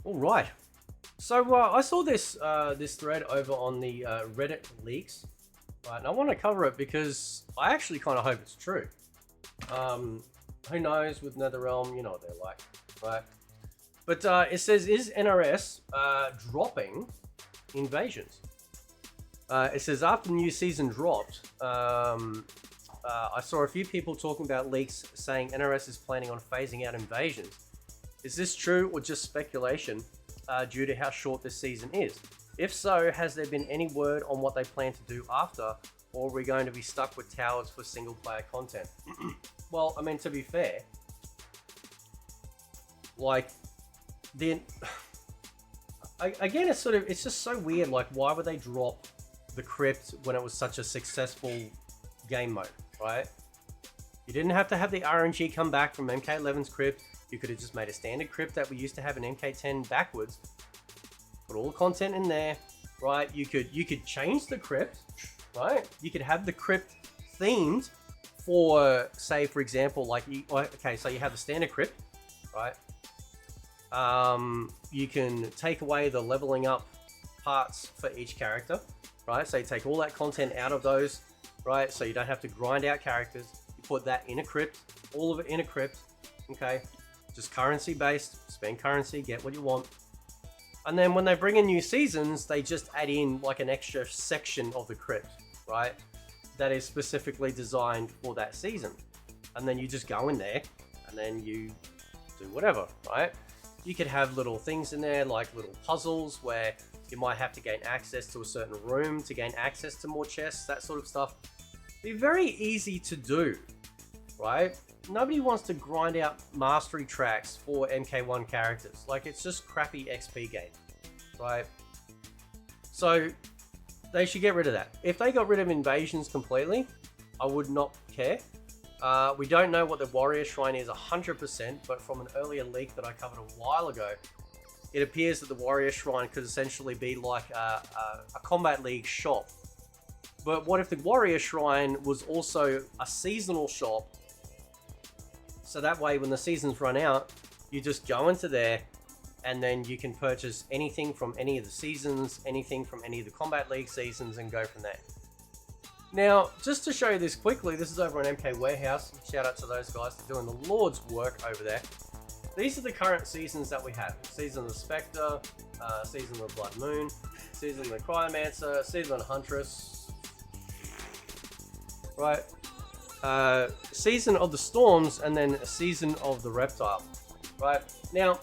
All right. So I saw this thread over on the Reddit leaks, right? And I want to cover it because I actually kind of hope it's true. Um, who knows with NetherRealm, you know what they're like, right? But it says, is NRS dropping invasions? It says after the new season dropped, I saw a few people talking about leaks saying NRS is planning on phasing out invasions. Is this true or just speculation due to how short this season is? If so, has there been any word on what they plan to do after, or are we going to be stuck with towers for single player content? Well, I mean, to be fair, like, then again, it's just so weird. Like, why would they drop the crypt when it was such a successful game mode, right? You didn't have to have the RNG come back from MK11's crypt. You could have just made a standard crypt that we used to have in MK10 backwards. Put all the content in there, right? You could change the crypt, right? You could have the crypt themed for, say, for example, like okay, so you have the standard crypt, right? You can take away the leveling up parts for each character, right? So you take all that content out of those, right? So you don't have to grind out characters. You put that in a crypt, all of it in a crypt, okay? Just currency based, spend currency, get what you want. And then when they bring in new seasons, they just add in like an extra section of the crypt, right? That is specifically designed for that season. And then you just go in there and then you do whatever, right? You could have little things in there, like little puzzles where you might have to gain access to a certain room to gain access to more chests, that sort of stuff. Be very easy to do, right? Nobody wants to grind out mastery tracks for MK1 characters. Like, it's just crappy XP game, right? So they should get rid of that. If they got rid of invasions completely, I would not care. We don't know what the warrior shrine is 100%, but from an earlier leak that I covered a while ago, it appears that the warrior shrine could essentially be like a Kombat League shop. But what if the warrior shrine was also a seasonal shop? So that way, when the seasons run out, you just go into there and then you can purchase anything from any of the seasons, anything from any of the Kombat League seasons, and go from there. Now, just to show you this quickly, this is over on MK Warehouse. Shout out to those guys for doing the Lord's work over there. These are the current seasons that we have. Season of the Spectre, Season of the Blood Moon, Season of the Cryomancer, Season of the Huntress, right? Season of the Storms, and then Season of the Reptile, right? Now,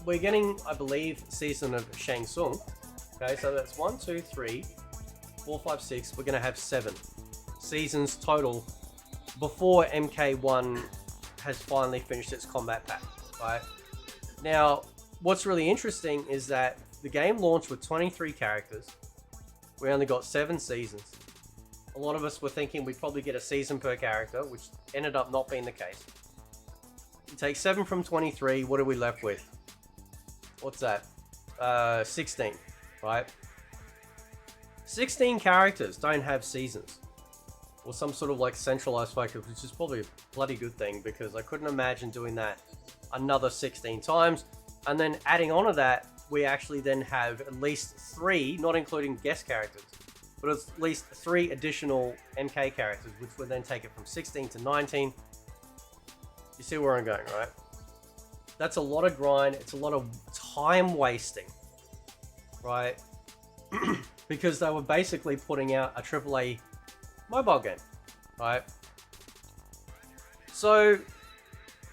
we're getting, I believe, Season of Shang Tsung. Okay, so that's 1, 2, 3, 4, 5, 6. We're going to have 7 seasons total before MK1 has finally finished its combat pack, right? Now, what's really interesting is that the game launched with 23 characters. We only got 7 seasons. A lot of us were thinking we'd probably get a season per character, which ended up not being the case. You take 7 from 23, what are we left with? What's that? 16, right? 16 characters don't have seasons. Or some sort of like centralized focus, which is probably a bloody good thing, because I couldn't imagine doing that another 16 times. And then adding on to that, we actually then have at least 3, not including guest characters, but at least 3 additional MK characters, which would then take it from 16 to 19. You see where I'm going, right? That's a lot of grind. It's a lot of time wasting, right? Because they were basically putting out a AAA mobile game, right? So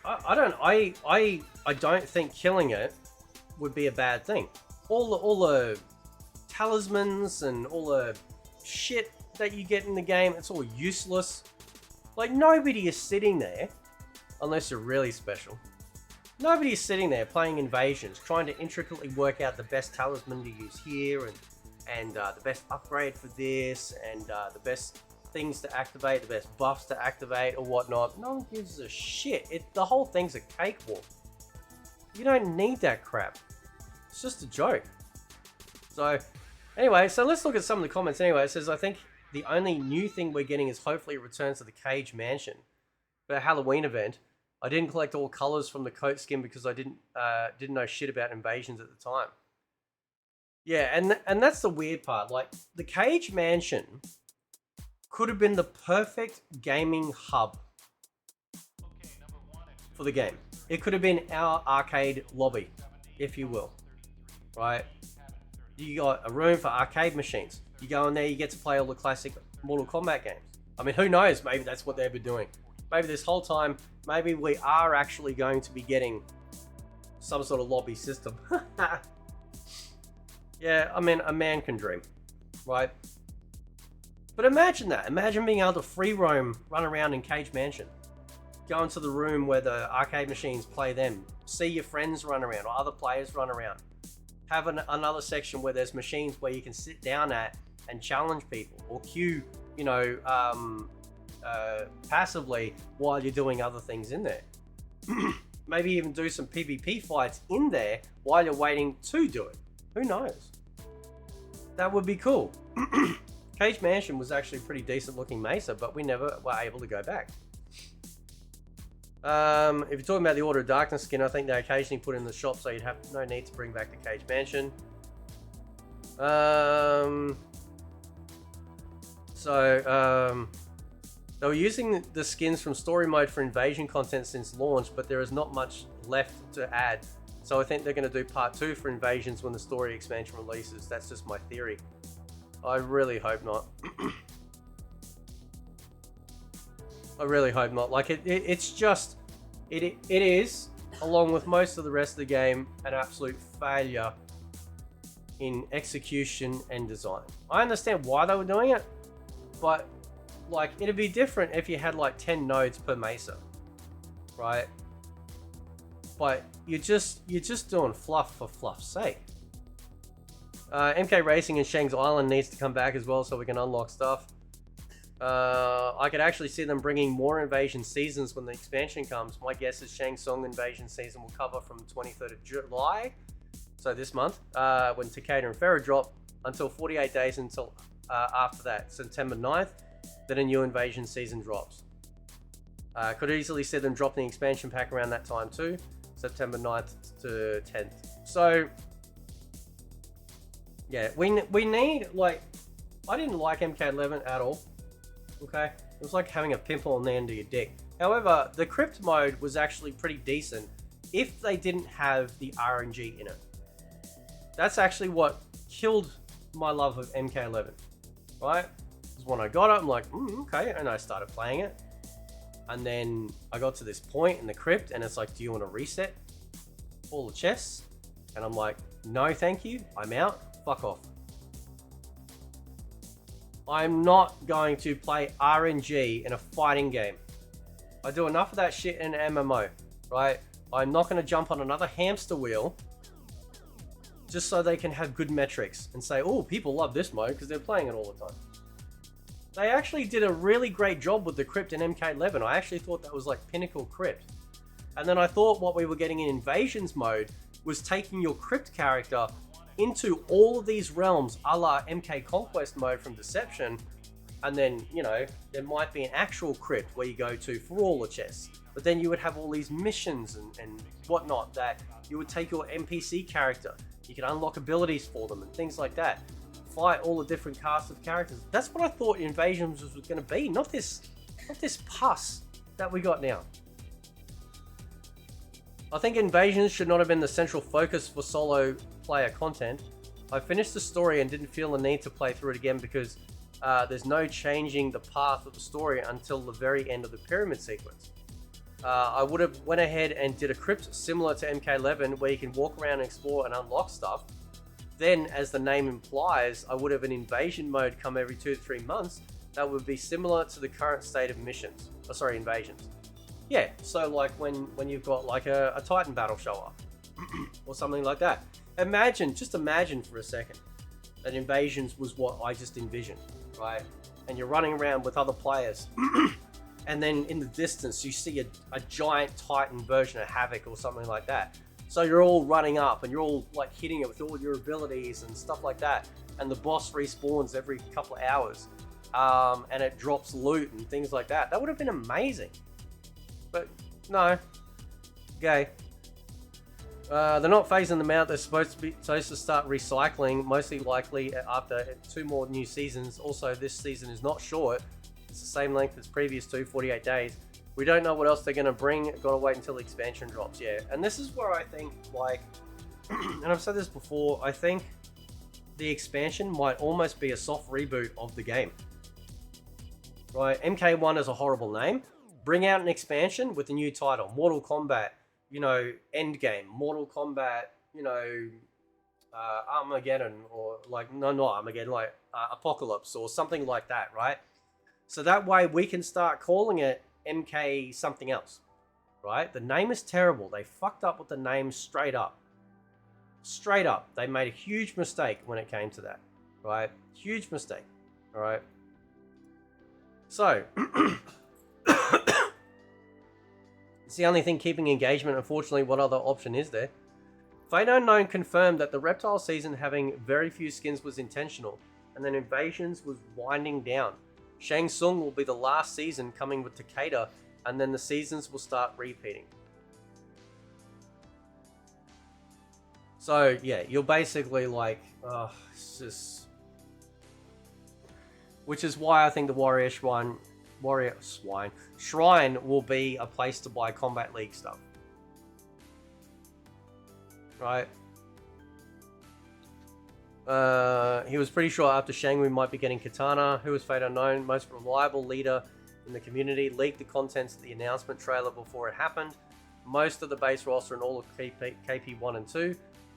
I don't think killing it would be a bad thing. All the talismans and all the shit that you get in the game, it's all useless. Like, nobody is sitting there, unless you're really special. Nobody is sitting there playing invasions, trying to intricately work out the best talisman to use here, and the best upgrade for this, and the best things to activate, the best buffs to activate, or whatnot. No one gives a shit. The whole thing's a cakewalk. You don't need that crap. It's just a joke. So, anyway, so let's look at some of the comments anyway. It says, I think the only new thing we're getting is hopefully a return to the Cage Mansion for a Halloween event. I didn't collect all colors from the coat skin because I didn't know shit about invasions at the time. Yeah, and that's the weird part. Like, the Cage Mansion could have been the perfect gaming hub for the game. It could have been our arcade lobby, if you will, right? You got a room for arcade machines. You go in there, you get to play all the classic Mortal Kombat games. I mean, who knows? Maybe that's what they've been doing. Maybe this whole time, maybe we are actually going to be getting some sort of lobby system. Yeah, I mean, a man can dream, right? But imagine that. Imagine being able to free roam, run around in Cage Mansion. Go into the room where the arcade machines play them. See your friends run around or other players run around. Have another section where there's machines where you can sit down at and challenge people or queue, you know, passively while you're doing other things in there. Maybe even do some PvP fights in there while you're waiting to do it. Who knows? That would be cool. Cage Mansion was actually a pretty decent looking mesa, but we never were able to go back. If you're talking about the Order of Darkness skin, I think they occasionally put it in the shop, so you'd have no need to bring back the Cage Mansion. They were using the skins from story mode for invasion content since launch, but there is not much left to add. So I think they're going to do part 2 for invasions when the story expansion releases. That's just my theory. I really hope not. I really hope not. Like, it's just, it is, along with most of the rest of the game, an absolute failure in execution and design. I understand why they were doing it, but like, it'd be different if you had like 10 nodes per mesa, right? But you're just doing fluff for fluff's sake. MK Racing and Shang's Island needs to come back as well so we can unlock stuff. I could actually see them bringing more invasion seasons when the expansion comes. My guess is Shang Tsung invasion season will cover from 23rd of July, so this month, when Takeda and Farah drop, until 48 days until after that, September 9th, then a new invasion season drops. Could easily see them dropping the expansion pack around that time too, September 9th to 10th. So yeah, we need, like, I didn't like MK11 at all. Okay, it was like having a pimple on the end of your dick. However, the crypt mode was actually pretty decent if they didn't have the RNG in it. That's actually what killed my love of MK11, right? Because when I got it, I'm like, okay, and I started playing it. And then I got to this point in the crypt and it's like, do you want to reset all the chests? And I'm like, no, thank you. I'm out. Fuck off. I'm not going to play RNG in a fighting game. I do enough of that shit in an MMO, right? I'm not going to jump on another hamster wheel just so they can have good metrics and say, oh, people love this mode because they're playing it all the time. They actually did a really great job with the crypt in MK11. I actually thought that was like pinnacle crypt. And then I thought what we were getting in invasions mode was taking your crypt character into all of these realms a la MK Conquest mode from Deception, and then, you know, there might be an actual crypt where you go to for all the chests, but then you would have all these missions and whatnot that you would take your NPC character, you could unlock abilities for them and things like that, fight all the different casts of characters. That's what I thought Invasions was going to be, not this pus that we got now. I think Invasions should not have been the central focus for solo player content. I finished the story and didn't feel the need to play through it again because there's no changing the path of the story until the very end of the pyramid sequence. I would have went ahead and did a crypt similar to MK11 where you can walk around and explore and unlock stuff. Then, as the name implies, I would have an invasion mode come every 2 to 3 months that would be similar to the current state of missions. Invasions. Yeah, so like when you've got like a Titan battle show up or something like that. Just imagine for a second that Invasions was what I just envisioned, right? And you're running around with other players and then in the distance you see a giant Titan version of Havoc or something like that. So you're all running up and you're all like hitting it with all your abilities and stuff like that. And the boss respawns every couple of hours and it drops loot and things like that. That would have been amazing. But No. Gay. They're not phasing them out. They're supposed to start recycling, mostly likely after 2 more new seasons. Also, this season is not short. It's the same length as previous 2, 48 days. We don't know what else they're going to bring. Got to wait until the expansion drops. Yeah, and this is where I think, like, and I've said this before, I think the expansion might almost be a soft reboot of the game. Right? MK1 is a horrible name. Bring out an expansion with a new title. Mortal Kombat, you know, Endgame. Mortal Kombat, you know, Armageddon, or like, no, not Armageddon, like Apocalypse or something like that, right? So that way we can start calling it MK something else, right? The name is terrible. They fucked up with the name straight up. Straight up. They made a huge mistake when it came to that, right? Huge mistake, all right? So, it's the only thing keeping engagement. Unfortunately, what other option is there? Fate Unknown confirmed that the Reptile season having very few skins was intentional, and then Invasions was winding down. Shang Tsung will be the last season coming with Takeda, and then the seasons will start repeating. So, yeah, you're basically like, it's just... Which is why I think the Warrior Shrine will be a place to buy Combat League stuff. Right? He was pretty sure after Shang we might be getting Katana, who was Fate Unknown, most reliable leader in the community, leaked the contents of the announcement trailer before it happened. Most of the base roster and all of KP1 and 2,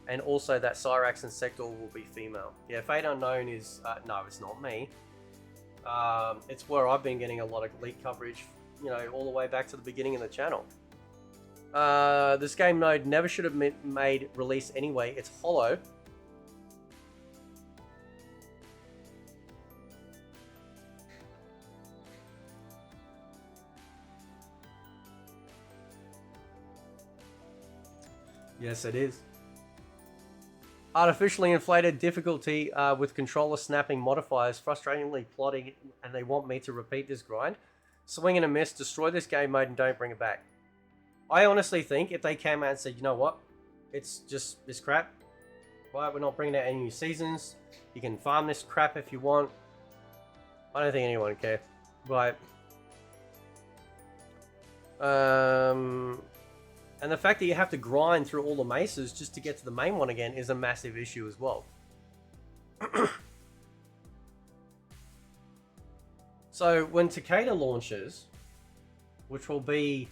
and also that Cyrax and Sector will be female. Yeah, Fate Unknown is... no, it's not me. It's where I've been getting a lot of leak coverage, you know, all the way back to the beginning of the channel. This game mode never should have made release anyway. It's hollow. Yes, it is. Artificially inflated difficulty with controller snapping modifiers, frustratingly plotting, and they want me to repeat this grind. Swing and a miss, destroy this game mode and don't bring it back. I honestly think if they came out and said, you know what, it's just this crap, right? We're not bringing out any new seasons. You can farm this crap if you want. I don't think anyone would care, right? And the fact that you have to grind through all the maces just to get to the main one again is a massive issue as well. So when Takeda launches, which will be,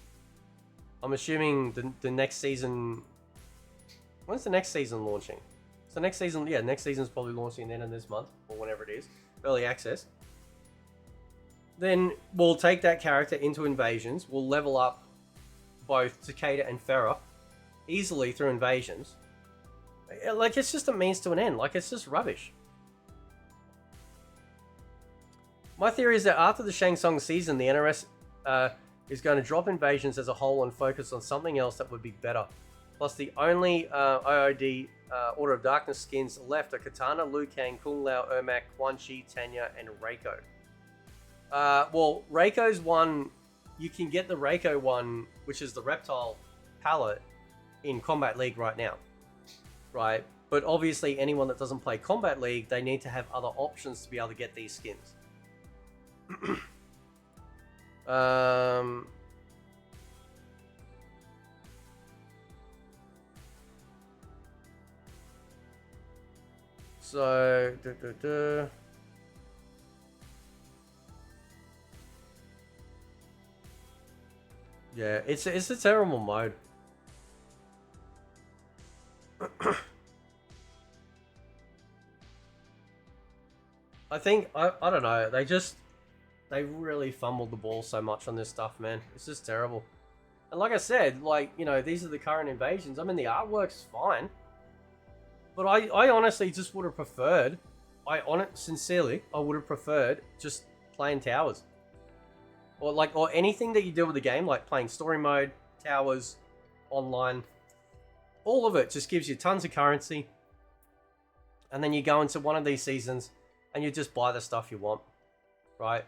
I'm assuming the next season. When's the next season launching? So next season, yeah, next season's probably launching at the end of this month or whenever it is, early access. Then we'll take that character into Invasions. We'll level up both Takeda and Farah easily through Invasions. Like, it's just a means to an end. Like, it's just rubbish. My theory is that after the Shang Tsung season, the NRS is going to drop Invasions as a whole and focus on something else that would be better. Plus, the only IOD Order of Darkness skins left are Katana, Liu Kang, Kung Lao, Ermac, Quan Chi, Tanya, and Reiko. Well, Reiko's one... You can get the Reiko one, which is the Reptile palette, in Combat League right now. Right? But obviously, anyone that doesn't play Combat League, they need to have other options to be able to get these skins. So... Yeah, it's a terrible mode. I think, I don't know, they really fumbled the ball so much on this stuff, man. It's just terrible. And like I said, like, you know, these are the current Invasions. I mean, the artwork's fine. But I honestly just would have preferred, sincerely, I would have preferred just playing Towers. Or anything that you do with the game, like playing story mode, Towers, online, all of it just gives you tons of currency. And then you go into one of these seasons and you just buy the stuff you want, right?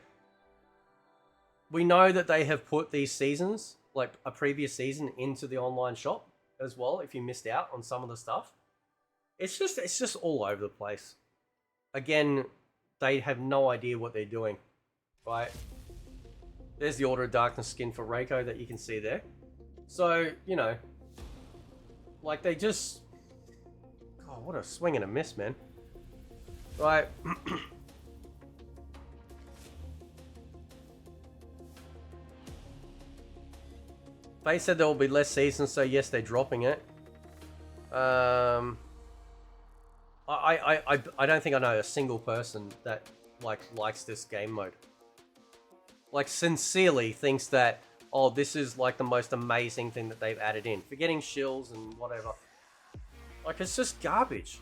We know that they have put these seasons like a previous season into the online shop as well if you missed out on some of the stuff. It's just all over the place. Again, they have no idea what they're doing, right? There's the Order of Darkness skin for Reiko that you can see there. So, you know, like they just... God, what a swing and a miss, man. Right. They said there will be less seasons, so yes, they're dropping it. I don't think I know a single person that likes this game mode. Like sincerely thinks that, oh, this is like the most amazing thing that they've added in. Forgetting shills and whatever. Like it's just garbage.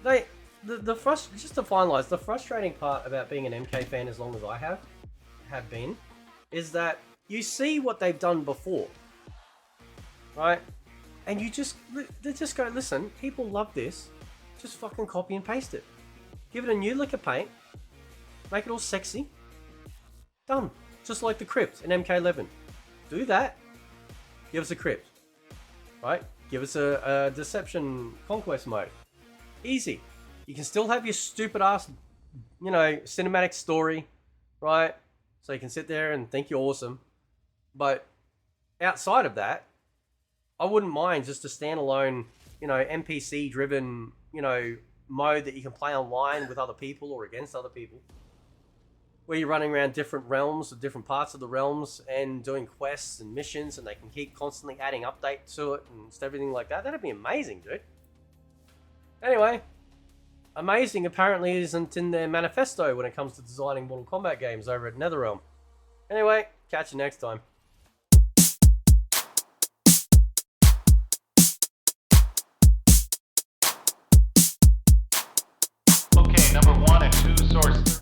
Just to finalize, the frustrating part about being an MK fan as long as I have been, is that you see what they've done before, right? And they just go, listen, people love this, just fucking copy and paste it. Give it a new lick of paint, make it all sexy, done. Just like the crypt in MK11. Do that, give us a crypt, right? Give us a deception conquest mode. Easy. You can still have your stupid ass, you know, cinematic story, right? So you can sit there and think you're awesome. But outside of that, I wouldn't mind just a standalone, you know, NPC driven, you know, mode that you can play online with other people or against other people. Where you're running around different realms or different parts of the realms and doing quests and missions, and they can keep constantly adding updates to it and everything like that. That'd be amazing, dude. Anyway, amazing apparently isn't in their manifesto when it comes to designing Mortal Kombat games over at NetherRealm. Anyway, catch you next time. Okay, number 1 and 2 sources.